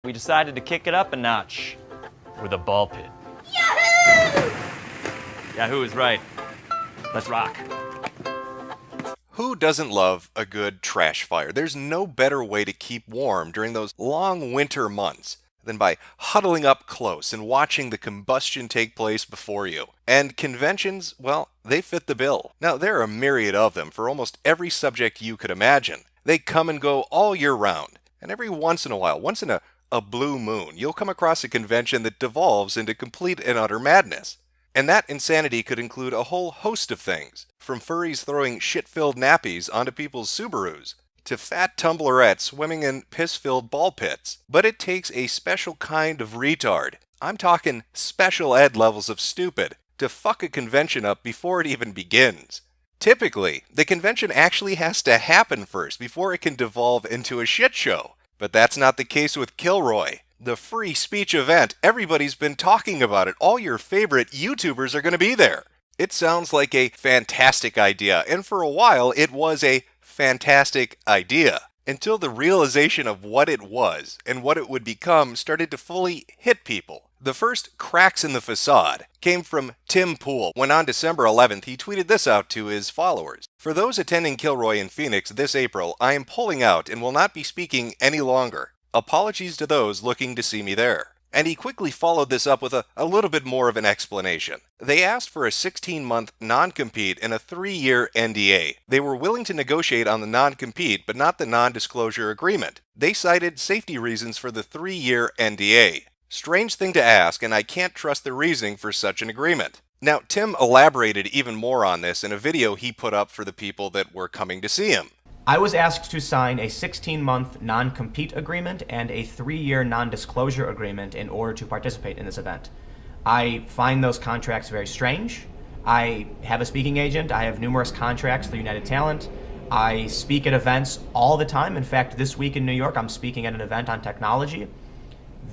We decided to kick it up a notch with a ball pit. Yahoo! Yahoo is right. Let's rock. Who doesn't love a good trash fire? There's no better way to keep warm during those long winter months than by huddling up close and watching the combustion take place before you. And conventions, well, they fit the bill. Now, there are a myriad of them for almost every subject you could imagine. They come and go all year round. And every once in a while, once in a blue moon, you'll come across a convention that devolves into complete and utter madness. And that insanity could include a whole host of things, from furries throwing shit-filled nappies onto people's Subarus, to fat tumblerettes swimming in piss-filled ball pits. But it takes a special kind of retard, I'm talking special ed levels of stupid, to fuck a convention up before it even begins. Typically, the convention actually has to happen first before it can devolve into a shit show. But that's not the case with Kilroy. The free speech event, everybody's been talking about it. All your favorite YouTubers are going to be there. It sounds like a fantastic idea, and for a while it was a fantastic idea. Until the realization of what it was and what it would become started to fully hit people. The first cracks in the facade came from Tim Pool when on December 11th he tweeted this out to his followers. For those attending Kilroy in Phoenix this April, I am pulling out and will not be speaking any longer. Apologies to those looking to see me there. And he quickly followed this up with a little bit more of an explanation. They asked for a 16-month non-compete and a 3-year NDA. They were willing to negotiate on the non-compete, but not the non-disclosure agreement. They cited safety reasons for the 3-year NDA. Strange thing to ask, and I can't trust the reasoning for such an agreement. Now, Tim elaborated even more on this in a video he put up for the people that were coming to see him. I was asked to sign a 16-month non-compete agreement and a 3-year non-disclosure agreement in order to participate in this event. I find those contracts very strange. I have a speaking agent. I have numerous contracts through United Talent. I speak at events all the time. In fact, this week in New York, I'm speaking at an event on technology.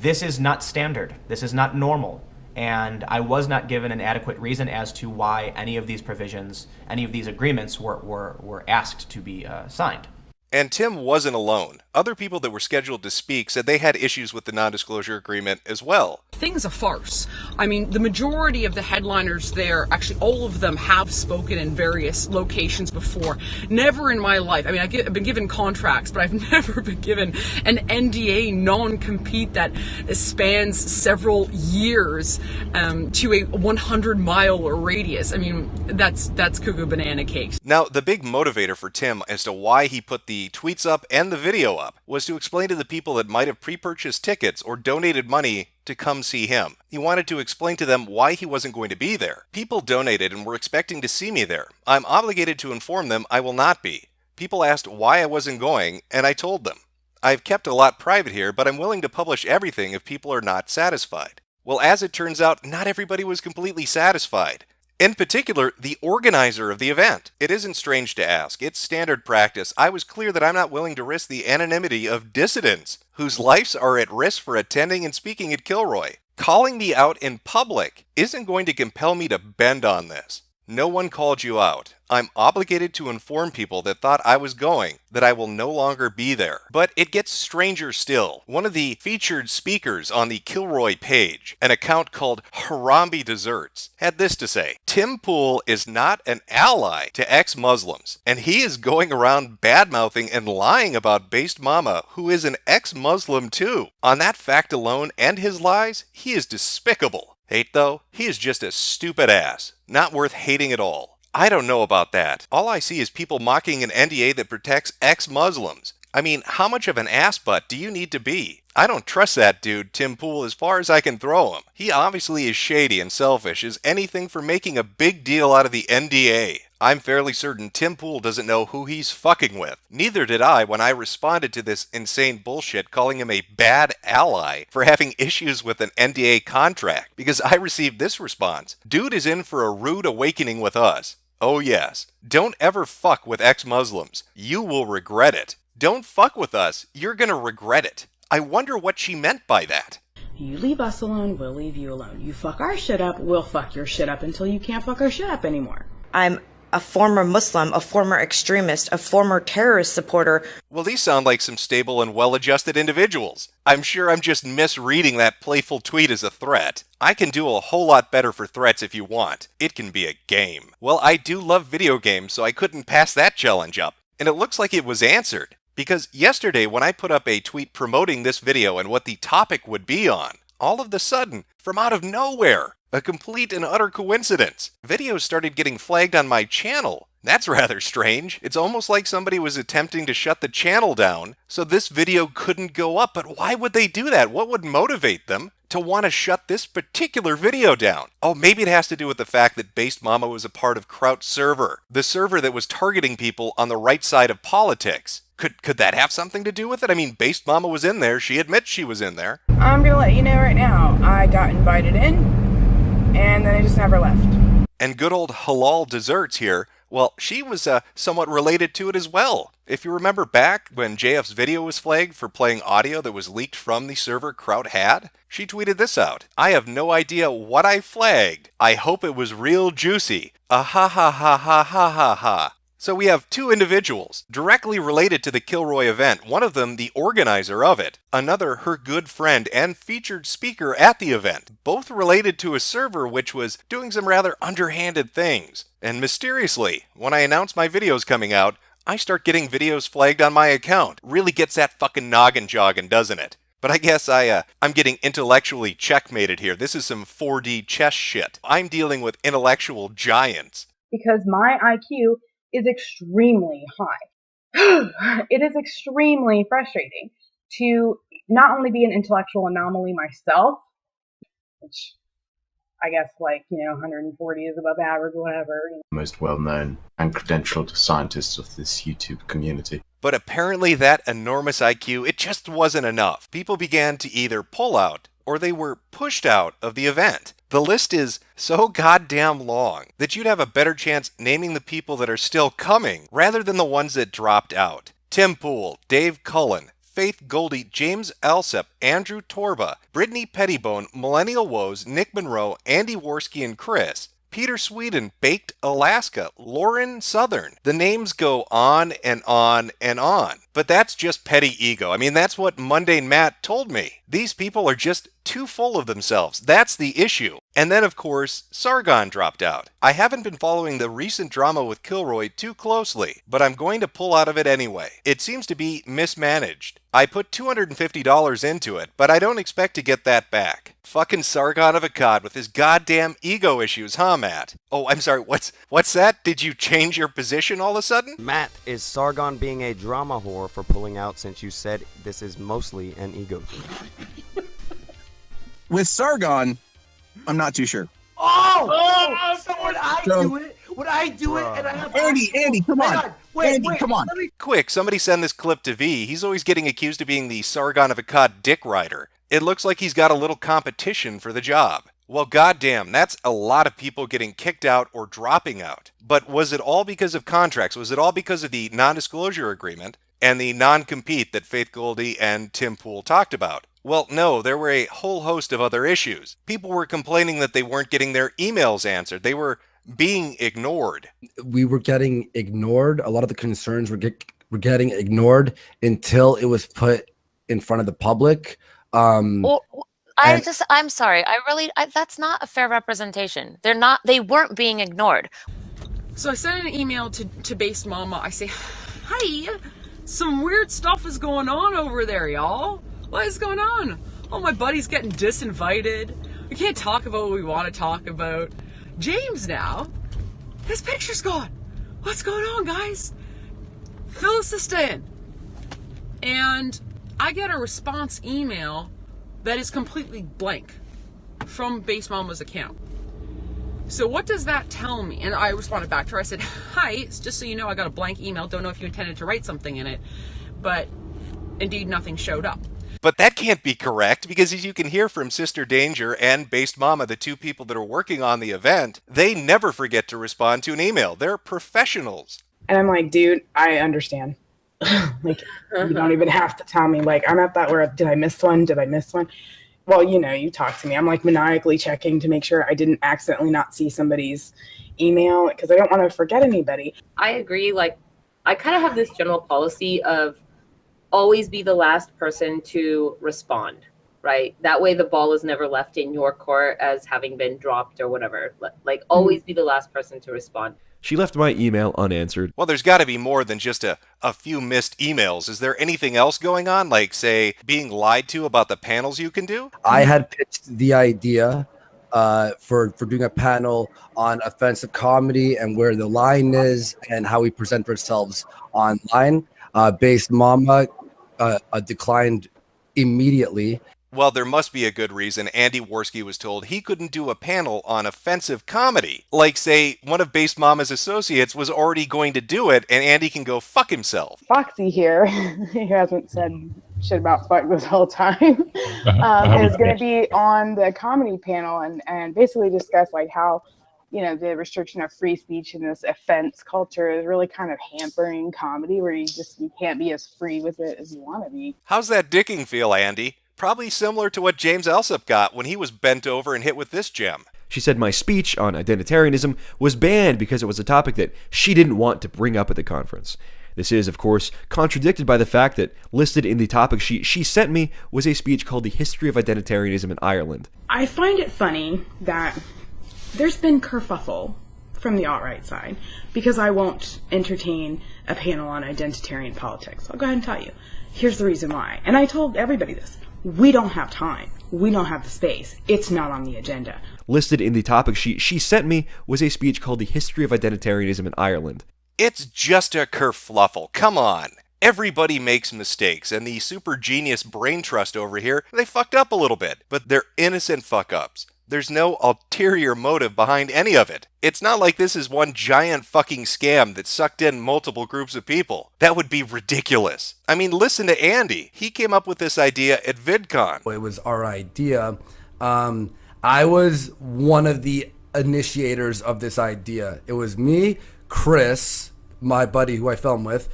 This is not standard. This is not normal. And I was not given an adequate reason as to why any of these provisions, any of these agreements were asked to be signed. And Tim wasn't alone. Other people that were scheduled to speak said they had issues with the non-disclosure agreement as well. Thing's a farce. I mean, the majority of the headliners there, actually all of them have spoken in various locations before. Never in my life, I mean, I've been given contracts, but I've never been given an NDA non-compete that spans several years to a 100-mile radius. I mean, that's cuckoo banana cakes. Now, the big motivator for Tim as to why he put the tweets up and the video up was to explain to the people that might have pre-purchased tickets or donated money to come see him. He wanted to explain to them why he wasn't going to be there. People donated and were expecting to see me there. I'm obligated to inform them I will not be. People asked why I wasn't going, and I told them. I've kept a lot private here, but I'm willing to publish everything if people are not satisfied. Well, as it turns out, not everybody was completely satisfied. In particular, the organizer of the event. It isn't strange to ask. It's standard practice. I was clear that I'm not willing to risk the anonymity of dissidents whose lives are at risk for attending and speaking at Kilroy. Calling me out in public isn't going to compel me to bend on this. No one called you out. I'm obligated to inform people that thought I was going that I will no longer be there. But it gets stranger still. One of the featured speakers on the Kilroy page, an account called Harambe Desserts, had this to say: Tim Pool is not an ally to ex-Muslims, and he is going around bad-mouthing and lying about Based Mama, who is an ex-Muslim too. On that fact alone and his lies, he is despicable. Hate though? He is just a stupid ass. Not worth hating at all. I don't know about that. All I see is people mocking an NDA that protects ex-Muslims. I mean, how much of an ass butt do you need to be? I don't trust that dude, Tim Pool, as far as I can throw him. He obviously is shady and selfish as anything for making a big deal out of the NDA. I'm fairly certain Tim Pool doesn't know who he's fucking with. Neither did I when I responded to this insane bullshit calling him a bad ally for having issues with an NDA contract, because I received this response: dude is in for a rude awakening with us. Oh yes. Don't ever fuck with ex-Muslims. You will regret it. Don't fuck with us. You're gonna regret it. I wonder what she meant by that. You leave us alone, we'll leave you alone. You fuck our shit up, we'll fuck your shit up until you can't fuck our shit up anymore. I'm a former Muslim, a former extremist, a former terrorist supporter. Well, these sound like some stable and well-adjusted individuals. I'm sure I'm just misreading that playful tweet as a threat. I can do a whole lot better for threats if you want. It can be a game. Well, I do love video games, so I couldn't pass that challenge up. And it looks like it was answered. Because yesterday, when I put up a tweet promoting this video and what the topic would be on, all of a sudden, from out of nowhere, a complete and utter coincidence, videos started getting flagged on my channel. That's rather strange. It's almost like somebody was attempting to shut the channel down so this video couldn't go up. But why would they do that? What would motivate them to want to shut this particular video down? Oh, maybe it has to do with the fact that Based Mama was a part of Trout's server, the server that was targeting people on the right side of politics. Could that have something to do with it? I mean, Based Mama was in there. She admits she was in there. I'm gonna let you know right now, I got invited in, and then I just never left. And good old Halal Desserts here, well, she was somewhat related to it as well. If you remember back when JF's video was flagged for playing audio that was leaked from the server Trout had, she tweeted this out. I have no idea what I flagged. I hope it was real juicy. Ah ha ha ha ha ha ha ha. So we have two individuals directly related to the Kilroy event, one of them the organizer of it, another her good friend and featured speaker at the event, both related to a server which was doing some rather underhanded things. And mysteriously, when I announce my videos coming out, I start getting videos flagged on my account. Really gets that fucking noggin jogging, doesn't it? But I guess I'm getting intellectually checkmated here. This is some 4D chess shit. I'm dealing with intellectual giants. Because my IQ is extremely high. It is extremely frustrating to not only be an intellectual anomaly myself, which I guess 140 is above average, whatever. Most well-known and credentialed scientists of this YouTube community. But apparently that enormous IQ, it just wasn't enough. People began to either pull out or they were pushed out of the event. The list is so goddamn long that you'd have a better chance naming the people that are still coming rather than the ones that dropped out. Tim Pool, Dave Cullen, Faith Goldie, James Alsep, Andrew Torba, Brittany Pettibone, Millennial Woes, Nick Monroe, Andy Worski and Chris, Peter Sweden, Baked Alaska, Lauren Southern. The names go on and on and on. But that's just petty ego. I mean, that's what Mundane Matt told me. These people are just too full of themselves. That's the issue. And then, of course, Sargon dropped out. I haven't been following the recent drama with Kilroy too closely, but I'm going to pull out of it anyway. It seems to be mismanaged. I put $250 into it, but I don't expect to get that back. Fucking Sargon of Akkad with his goddamn ego issues, huh, Matt? Oh, I'm sorry, what's that? Did you change your position all of a sudden? Matt, is Sargon being a drama whore for pulling out since you said this is mostly an ego thing? With Sargon, I'm not too sure. So would I do it? Would I do it? And I have Andy, come on. Andy, come on. Quick, somebody send this clip to V. He's always getting accused of being the Sargon of Akkad dick rider. It looks like he's got a little competition for the job. Well, goddamn, that's a lot of people getting kicked out or dropping out. But was it all because of contracts? Was it all because of the non-disclosure agreement and the non-compete that Faith Goldie and Tim Pool talked about? Well, no, there were a whole host of other issues. People were complaining that they weren't getting their emails answered. They were being ignored. We were getting ignored. A lot of the concerns were getting ignored until it was put in front of the public. I'm sorry. That's not a fair representation. They weren't being ignored. So I sent an email to Based Mama. I say, hey, some weird stuff is going on over there, y'all. What is going on? Oh, my buddy's getting disinvited. We can't talk about what we want to talk about. James now, his picture's gone. What's going on, guys? Fill us this in. And I get a response email that is completely blank from Base Mama's account. So what does that tell me? And I responded back to her. I said, hi, it's just so you know, I got a blank email. Don't know if you intended to write something in it, but indeed nothing showed up. But that can't be correct, because as you can hear from Sister Danger and Based Mama, the two people that are working on the event, they never forget to respond to an email. They're professionals. And I'm like, dude, I understand. You don't even have to tell me. I'm at that where, did I miss one? well, you know, you talk to me. I'm like maniacally checking to make sure I didn't accidentally not see somebody's email because I don't want to forget anybody. I agree. Like, I kind of have this general policy of always be the last person to respond, right? That way the ball is never left in your court as having been dropped or whatever. Like, always be the last person to respond. She left my email unanswered. Well, there's got to be more than just a few missed emails. Is there anything else going on? Like, say, being lied to about the panels you can do? I had pitched the idea for doing a panel on offensive comedy and where the line is and how we present ourselves online. Based Mama declined immediately. Well, there must be a good reason Andy Worski was told he couldn't do a panel on offensive comedy. Like, say, one of Based Mama's associates was already going to do it, and Andy can go fuck himself. Foxy here, who hasn't said shit about fuck this whole time, is going to be on the comedy panel and basically discuss like how, you know, the restriction of free speech in this offense culture is really kind of hampering comedy, where you can't be as free with it as you want to be. How's that dicking feel, Andy? Probably similar to what James Alsop got when he was bent over and hit with this gem. She said my speech on identitarianism was banned because it was a topic that she didn't want to bring up at the conference. This is, of course, contradicted by the fact that listed in the topic sheet she sent me was a speech called The History of Identitarianism in Ireland. I find it funny that there's been kerfuffle from the alt-right side because I won't entertain a panel on identitarian politics. I'll go ahead and tell you. Here's the reason why. And I told everybody this. We don't have time. We don't have the space. It's not on the agenda. Listed in the topic sheet she sent me was a speech called The History of Identitarianism in Ireland. It's just a kerfluffle. Come on. Everybody makes mistakes, and the super genius brain trust over here, they fucked up a little bit, but they're innocent fuck-ups. There's no ulterior motive behind any of it. It's not like this is one giant fucking scam that sucked in multiple groups of people. That would be ridiculous. I mean, listen to Andy. He came up with this idea at VidCon. It was our idea. I was one of the initiators of this idea. It was me, Chris, my buddy who I filmed with,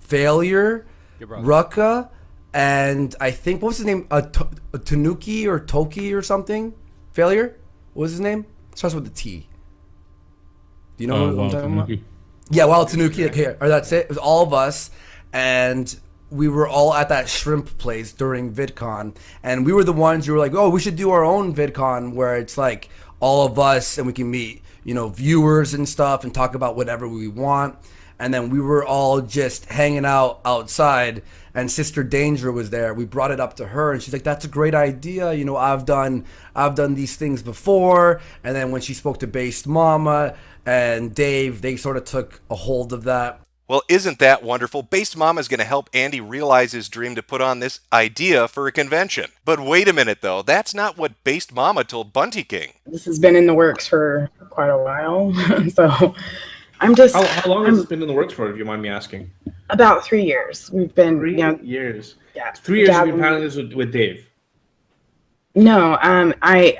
Failure, Rucka, and I think, what was his name? Tanuki or Toki or something? Failure? What was his name? It starts with a T. Do you know what I'm talking about? Yeah, Wild Tanuki. Here, or that's it. It was all of us, and we were all at that shrimp place during VidCon, and we were the ones who were like, "Oh, we should do our own VidCon where it's like all of us, and we can meet, you know, viewers and stuff, and talk about whatever we want." And then we were all just hanging out outside, and Sister Danger was there. We brought it up to her, and she's like, "That's a great idea. You know, I've done these things before." And then when she spoke to Based Mama and Dave, they sort of took a hold of that. Well, isn't that wonderful? Based Mama is going to help Andy realize his dream to put on this idea for a convention. But wait a minute, though. That's not what Based Mama told Bunty King. This has been in the works for quite a while, so I'm just... How long has this been in the works for, if you mind me asking? About 3 years. We've been... 3 you know, years? Yeah. 3 years you've been planning this with Dave? No, I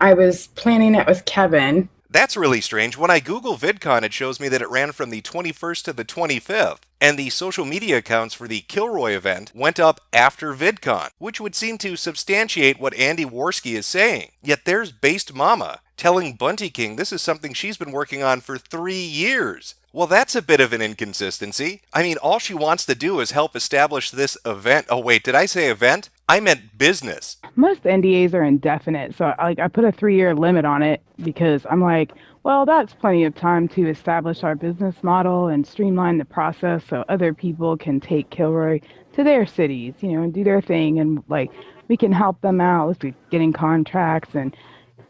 was planning it with Kevin. That's really strange. When I Google VidCon, it shows me that it ran from the 21st to the 25th. And the social media accounts for the Kilroy event went up after VidCon, which would seem to substantiate what Andy Worski is saying. Yet there's Based Mama telling Bunty King this is something she's been working on for 3 years. Well, that's a bit of an inconsistency. I mean, all she wants to do is help establish this event. Oh, wait, did I say event? I meant business. Most NDAs are indefinite, so I put a 3-year limit on it because I'm like, well, that's plenty of time to establish our business model and streamline the process so other people can take Kilroy to their cities, you know, and do their thing, and like we can help them out with getting contracts and,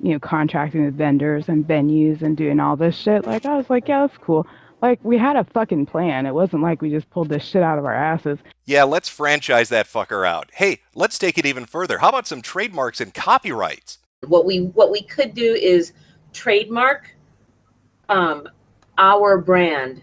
you know, contracting with vendors and venues and doing all this shit. Like, I was like, yeah, that's cool. Like, we had a fucking plan. It wasn't like we just pulled this shit out of our asses. Yeah, let's franchise that fucker out. Hey, let's take it even further. How about some trademarks and copyrights? What we could do is trademark our brand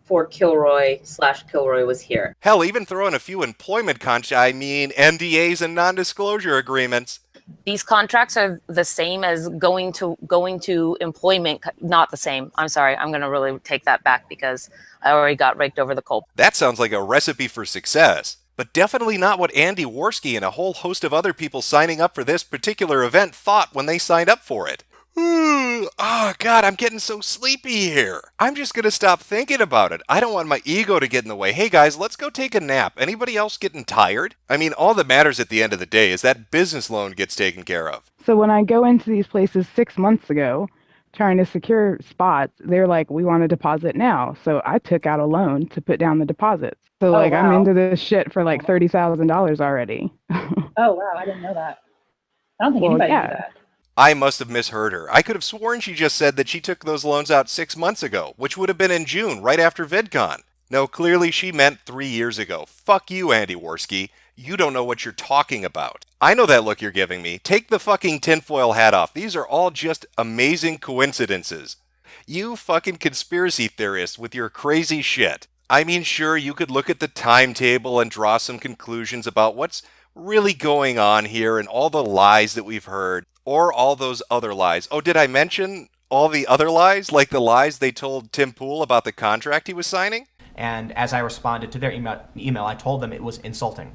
for Kilroy was here. Hell, even throw in a few employment NDAs and non-disclosure agreements. These contracts are the same as going to employment. Not the same. I'm sorry. I'm going to really take that back because I already got raked over the coals. That sounds like a recipe for success. but definitely not what Andy Worski and a whole host of other people signing up for this particular event thought when they signed up for it. Oh, God, I'm getting so sleepy here. I'm just going to stop thinking about it. I don't want my ego to get in the way. Hey, guys, let's go take a nap. Anybody else getting tired? I mean, all that matters at the end of the day is that business loan gets taken care of. So when I go into these places 6 months ago, trying to secure spots, they're like, we want a deposit now. So I took out a loan to put down the deposits. So Oh, I'm wow. into this shit for like $30,000 already. Oh, wow. I didn't know that. I don't think anybody knew that. I must have misheard her. I could have sworn she just said that she took those loans out 6 months ago, which would have been in June, right after VidCon. No, clearly she meant 3 years ago. Fuck you, Andy Worski. You don't know what you're talking about. I know that look you're giving me. Take the fucking tinfoil hat off. These are all just amazing coincidences. You fucking conspiracy theorists with your crazy shit. I mean, sure, you could look at the timetable and draw some conclusions about what's really going on here and all the lies that we've heard, or all those other lies. Oh, did I mention all the other lies? Like the lies they told Tim Pool about the contract he was signing? And as I responded to their email, I told them it was insulting,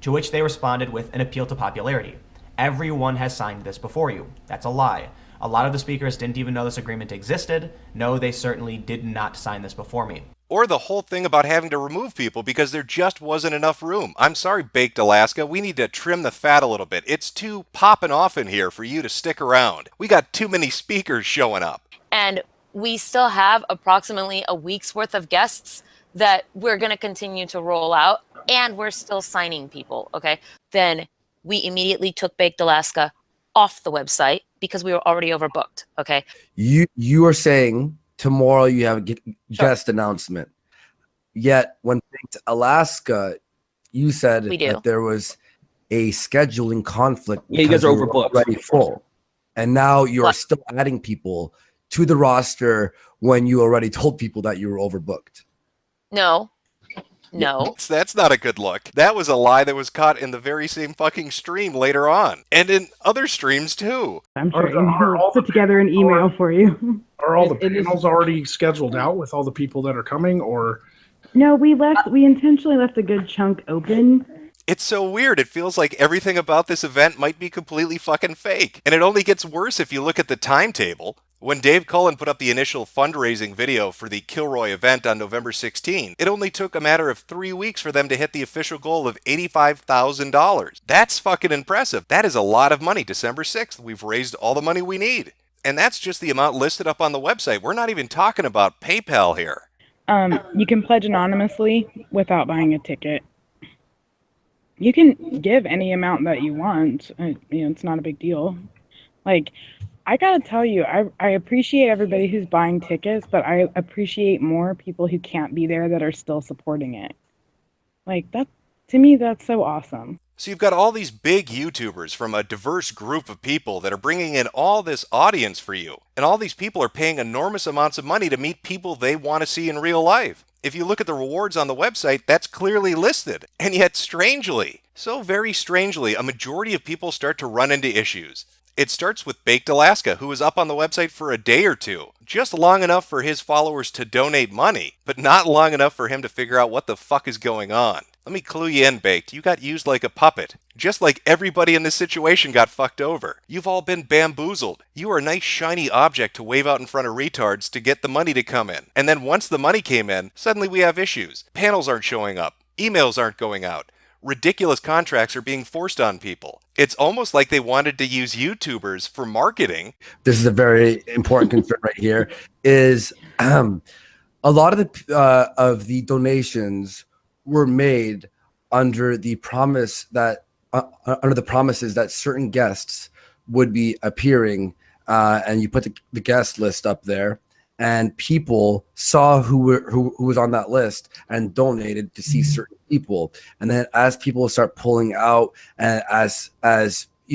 to which they responded with an appeal to popularity. Everyone has signed this before you. That's a lie. A lot of the speakers didn't even know this agreement existed. No, they certainly did not sign this before me. Or the whole thing about having to remove people because there just wasn't enough room. I'm sorry, Baked Alaska, we need to trim the fat a little bit. It's too popping off in here for you to stick around. We got too many speakers showing up. And we still have approximately a week's worth of guests that we're going to continue to roll out, and we're still signing people, okay? Then we immediately took Baked Alaska off the website because we were already overbooked, okay? You are saying tomorrow you have a guest announcement. Yet when Baked Alaska, you said that there was a scheduling conflict. Yeah, you guys are overbooked. Already full. And now you're still adding people to the roster when you already told people that you were overbooked. No. That's not a good look. That was a lie that was caught in the very same fucking stream later on. And in other streams too. I'm sure he'll put together an email for you. Are all the panels already scheduled out with all the people that are coming, or? No, we intentionally left a good chunk open. It's so weird. It feels like everything about this event might be completely fucking fake. And it only gets worse if you look at the timetable. When Dave Cullen put up the initial fundraising video for the Kilroy event on November 16, it only took a matter of 3 weeks for them to hit the official goal of $85,000. That's fucking impressive. That is a lot of money. December 6th, we've raised all the money we need. And that's just the amount listed up on the website. We're not even talking about PayPal here. You can pledge anonymously without buying a ticket. You can give any amount that you want. It's not a big deal. Like, I gotta tell you, I appreciate everybody who's buying tickets, but I appreciate more people who can't be there that are still supporting it. Like, that, to me, that's so awesome. So you've got all these big YouTubers from a diverse group of people that are bringing in all this audience for you. And all these people are paying enormous amounts of money to meet people they want to see in real life. If you look at the rewards on the website, that's clearly listed. And yet, strangely, so very strangely, a majority of people start to run into issues. It starts with Baked Alaska, who was up on the website for a day or two, just long enough for his followers to donate money, but not long enough for him to figure out what the fuck is going on. Let me clue you in, Baked. You got used like a puppet. Just like everybody in this situation got fucked over. You've all been bamboozled. You are a nice shiny object to wave out in front of retards to get the money to come in. And then once the money came in, suddenly we have issues. Panels aren't showing up. Emails aren't going out. Ridiculous contracts are being forced on people. It's almost like they wanted to use YouTubers for marketing. This is a very important concern right here. Is a lot of the donations were made under the promise that under the promises that certain guests would be appearing, and you put the guest list up there, and people saw who was on that list and donated to see certain people. And then as people start pulling out, and as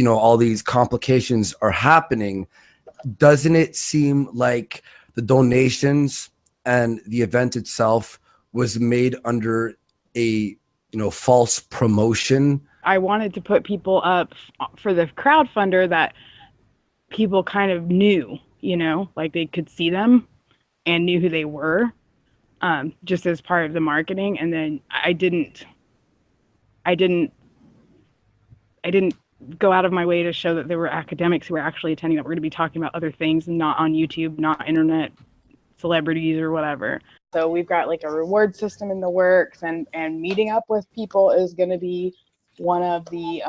all these complications are happening, doesn't it seem like the donations and the event itself was made under a false promotion? I wanted to put people up for the crowdfunder that people kind of knew, like they could see them and knew who they were, just as part of the marketing. And then I didn't I didn't go out of my way to show that there were academics who were actually attending, that we're going to be talking about other things, not on YouTube, not internet celebrities or whatever. So we've got like a reward system in the works, and meeting up with people is going to be one of the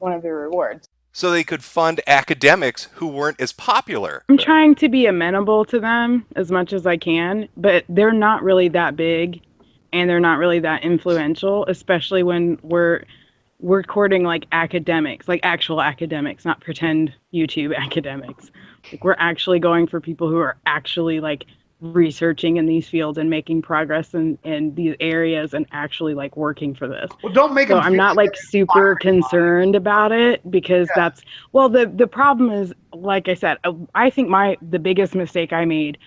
rewards. So they could fund academics who weren't as popular. I'm trying to be amenable to them as much as I can, but they're not really that big, and they're not really that influential, especially when we're courting like academics, like actual academics, not pretend YouTube academics. Like, we're actually going for people who are actually like researching in these fields and making progress in these areas and actually like working for this. Well, don't make so them I'm not like super concerned about it, because that's, well, the problem is, like I said, I think the biggest mistake I made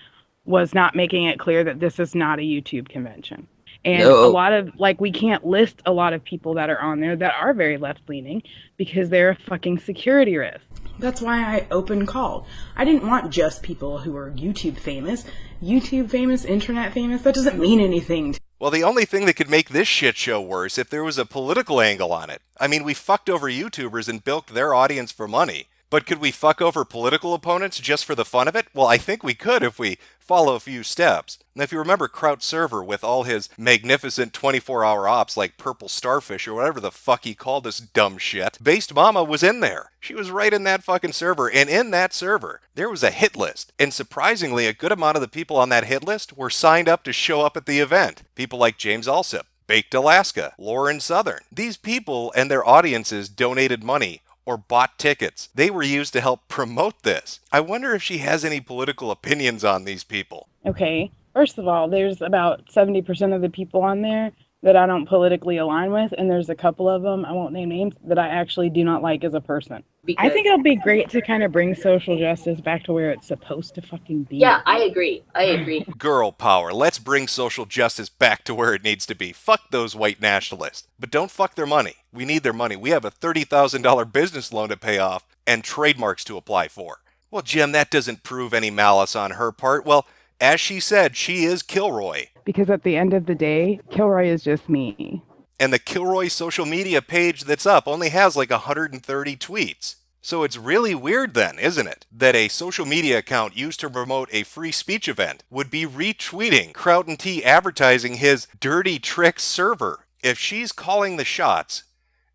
was not making it clear that this is not a YouTube convention. And a lot of, like, we can't list a lot of people that are on there that are very left-leaning because they're a fucking security risk. That's why I open called. I didn't want just people who are YouTube famous, internet famous. That doesn't mean anything. Well, the only thing that could make this shit show worse if there was a political angle on it. I mean, we fucked over YouTubers and bilked their audience for money. But could we fuck over political opponents just for the fun of it? Well, I think we could if we follow a few steps. And if you remember Trout server with all his magnificent 24-hour ops like Purple Starfish or whatever the fuck he called this dumb shit, Based Mama was in there. She was right in that fucking server, and in that server, there was a hit list. And surprisingly, a good amount of the people on that hit list were signed up to show up at the event. People like James Alsip, Baked Alaska, Lauren Southern. These people and their audiences donated money or bought tickets. They were used to help promote this. I wonder if she has any political opinions on these people. Okay, first of all, there's about 70% of the people on there that I don't politically align with, and there's a couple of them, I won't name names, that I actually do not like as a person. I think it'll be great to kind of bring social justice back to where it's supposed to fucking be. Yeah, I agree. Girl power. Let's bring social justice back to where it needs to be. Fuck those white nationalists. But don't fuck their money. We need their money. We have a $30,000 business loan to pay off and trademarks to apply for. Well, Jim, that doesn't prove any malice on her part. Well, as she said, she is Kilroy. Because at the end of the day, Kilroy is just me. And the Kilroy social media page that's up only has like 130 tweets. So it's really weird then, isn't it, that a social media account used to promote a free speech event would be retweeting Trout and T advertising his dirty tricks server. If she's calling the shots,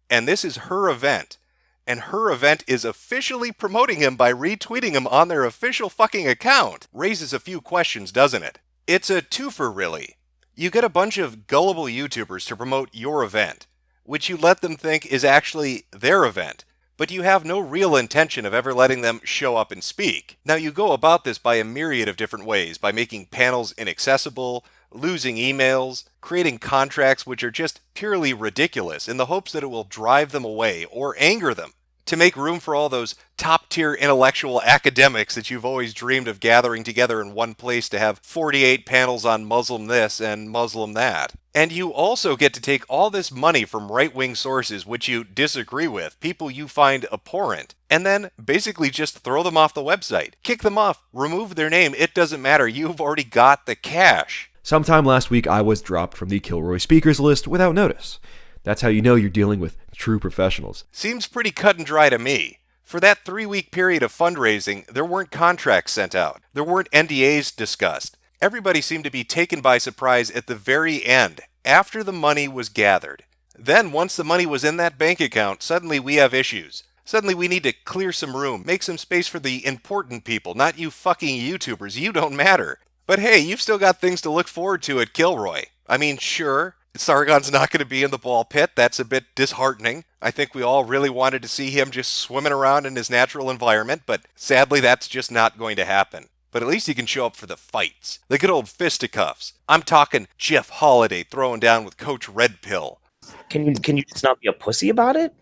and this is her event, and her event is officially promoting him by retweeting him on their official fucking account, raises a few questions, doesn't it? It's a twofer, really. You get a bunch of gullible YouTubers to promote your event, which you let them think is actually their event, but you have no real intention of ever letting them show up and speak. Now, you go about this by a myriad of different ways, by making panels inaccessible, losing emails, creating contracts which are just purely ridiculous in the hopes that it will drive them away or anger them, to make room for all those top-tier intellectual academics that you've always dreamed of gathering together in one place to have 48 panels on Muslim this and Muslim that. And you also get to take all this money from right-wing sources which you disagree with, people you find abhorrent, and then basically just throw them off the website. Kick them off, remove their name, it doesn't matter, you've already got the cash. Sometime last week, I was dropped from the Kilroy speakers list without notice. That's how you know you're dealing with true professionals. Seems pretty cut and dry to me. For that 3-week period of fundraising, there weren't contracts sent out. There weren't NDAs discussed. Everybody seemed to be taken by surprise at the very end, after the money was gathered. Then, once the money was in that bank account, suddenly we have issues. Suddenly we need to clear some room, make some space for the important people, not you fucking YouTubers. You don't matter. But hey, you've still got things to look forward to at Kilroy. I mean, sure, Sargon's not going to be in the ball pit. That's a bit disheartening. I think we all really wanted to see him just swimming around in his natural environment, but sadly that's just not going to happen. But at least he can show up for the fights. The good old fisticuffs. I'm talking Jeff Holiday throwing down with Coach Red Pill. Can you just not be a pussy about it?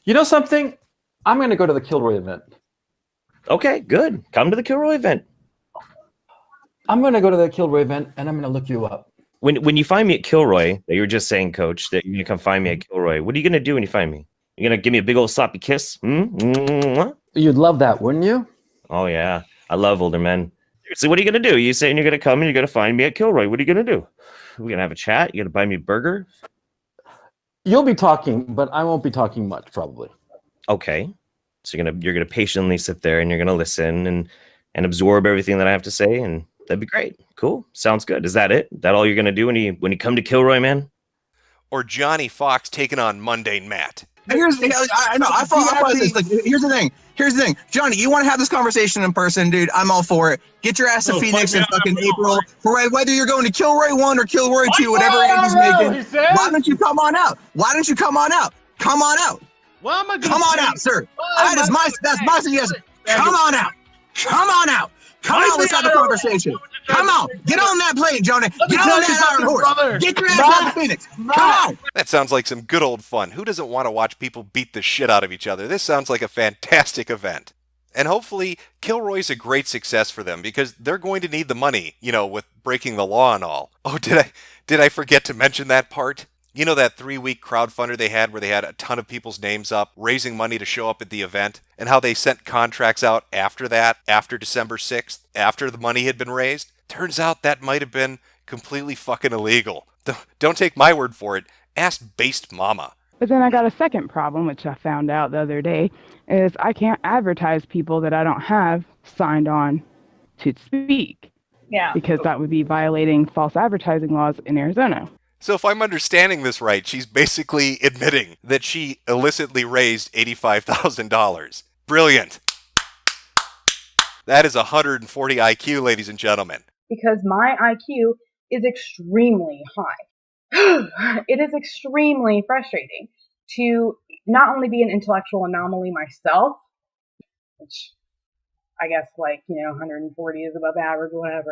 You know something? I'm going to go to the Kilroy event. Okay, good. Come to the Kilroy event. I'm going to go to the Kilroy event, and I'm going to look you up. When you find me at Kilroy, that you were just saying, Coach, that you're going to come find me at Kilroy, what are you going to do when you find me? You're going to give me a big old sloppy kiss? You'd love that, wouldn't you? Oh, yeah. I love older men. So what are you going to do? You saying you're going to come and you're going to find me at Kilroy. What are you going to do? We're going to have a chat? You're going to buy me a burger? You'll be talking, but I won't be talking much, probably. Okay. So you're gonna patiently sit there and you're gonna listen and absorb everything that I have to say, and that'd be great. Cool. Sounds good. Is that it? That all you're gonna do when you come to Kilroy, man? Or Johnny Fox taking on Mundane Matt. Here's the I know I thought this. Like, here's the thing, Johnny. You want to have this conversation in person, dude? I'm all for it. Get your ass to Phoenix in fucking April. For whether you're going to Kilroy 1 or Kilroy 2, whatever Andy's making. Why don't you come on out? Why don't you come on out? Come on out. Well, I'm come on out, sir. That's my suggestion. Come on out. Come on out. Come on, let's have a conversation. Come on, get on that plane, Johnny. Get on that Iron Horse. Get your ass out to Phoenix. Come on. That sounds like some good old fun. Who doesn't want to watch people beat the shit out of each other? This sounds like a fantastic event. And hopefully, Kilroy's a great success for them because they're going to need the money, with breaking the law and all. Oh, did I forget to mention that part? You know that 3-week crowdfunder they had where they had a ton of people's names up, raising money to show up at the event, and how they sent contracts out after that, after December 6th, after the money had been raised? Turns out that might have been completely fucking illegal. Don't take my word for it. Ask Based Mama. But then I got a second problem, which I found out the other day, is I can't advertise people that I don't have signed on to speak. Yeah. Because that would be violating false advertising laws in Arizona. So if I'm understanding this right, she's basically admitting that she illicitly raised $85,000. Brilliant. That is 140 IQ, ladies and gentlemen. Because my IQ is extremely high. It is extremely frustrating to not only be an intellectual anomaly myself, which I guess 140 is above average, whatever.